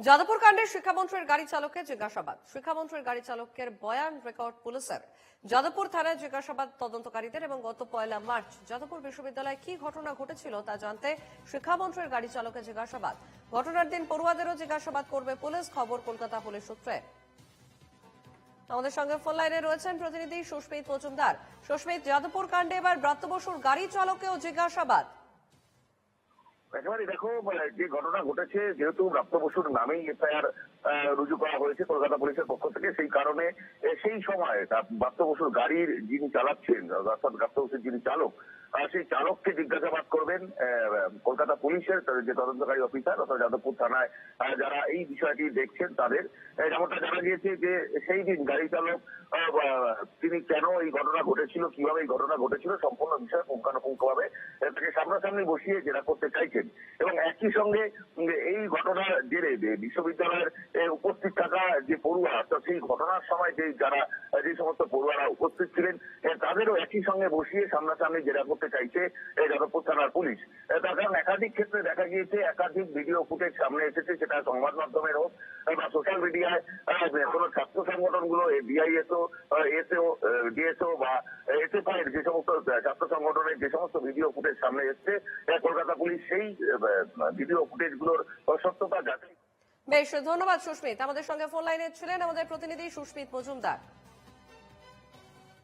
যাদবপুর কাণ্ডে শিক্ষামন্ত্রীর গাড়ি চালকের জিজ্ঞাসাবাদ। শিক্ষামন্ত্রীর গাড়ি চালকের বয়ান রেকর্ড পুলিশের। যাদবপুর থানায় জিজ্ঞাসাবাদ তদন্তকারীদের এবং গত 1 মার্চ যাদবপুর বিশ্ববিদ্যালয়ে কি ঘটনা ঘটেছিল তা জানতে শিক্ষামন্ত্রীর গাড়ি চালকের জিজ্ঞাসাবাদ। ঘটনার দিন পড়ুয়াদেরও জিজ্ঞাসাবাদ করবে পুলিশ, খবর কলকাতা পুলিশ সূত্রে। আমাদের সঙ্গে ফোন লাইনে রয়েছেন প্রতিনিধি সুস্মিত মজুমদার। সুস্মিত, যাদবপুর কাণ্ডে এবার ব্রাত্য বসুর গাড়ি চালকেও জিজ্ঞাসাবাদ। একেবারে দেখো, যে ঘটনা ঘটেছে, যেহেতু ব্রাত্য বসুর নামেই এফআইআর রুজু করা হয়েছে কলকাতা পুলিশের পক্ষ থেকে, সেই কারণে সেই সময় ব্রাত্য বসুর গাড়ির যিনি চালাচ্ছেন, অর্থাৎ ব্রাত্য বসুর যিনি চালক, সেই চালককে জিজ্ঞাসাবাদ করবেন কলকাতা পুলিশের যে তদন্তকারী অফিসার, অর্থাৎ যাদবপুর থানায় যারা এই বিষয়টি দেখছেন তাদের। যেমনটা জানা গিয়েছে যে সেই দিন গাড়ি চালক তিনি কেন এই ঘটনা ঘটেছিল, কিভাবে এই ঘটনা ঘটেছিল, সম্পূর্ণ বিষয় পুঙ্খানুপুঙ্খভাবে তাকে সামনাসামনি বসিয়ে জেরা করতে চাইছেন। এবং একই সঙ্গে এই ঘটনার জেরে বিশ্ববিদ্যালয়ের উপস্থিত থাকা যে পড়ুয়া, অর্থাৎ সেই ঘটনার সময় যে সমস্ত পড়ুয়ারা উপস্থিত ছিলেন তাদেরও একই সঙ্গে বসিয়ে সামনাসামনি জেরা করতে চাইছে যাদবপুর থানার পুলিশ। তার কারণ একাধিক ক্ষেত্রে দেখা গিয়েছে, একাধিক ভিডিও ফুটেজ সামনে এসেছে, সেটা সংবাদ মাধ্যমের হোক বা সোশ্যাল মিডিয়ায় কোনো ছাত্র সংগঠনগুলো, ডিআইএসও, এসও, ডিএসও বা এসএফআই এর যে সমস্ত ছাত্র সংগঠনের যে সমস্ত ভিডিও ফুটেজ সামনে এসছে, কলকাতা পুলিশ সেই ভিডিও ফুটেজগুলোর সত্যতা যাচাই। বেশ, ধন্যবাদ সুস্মিত। আমাদের সঙ্গে ফোন লাইনে ছিলেন আমাদের প্রতিনিধি সুস্মিত মজুমদার।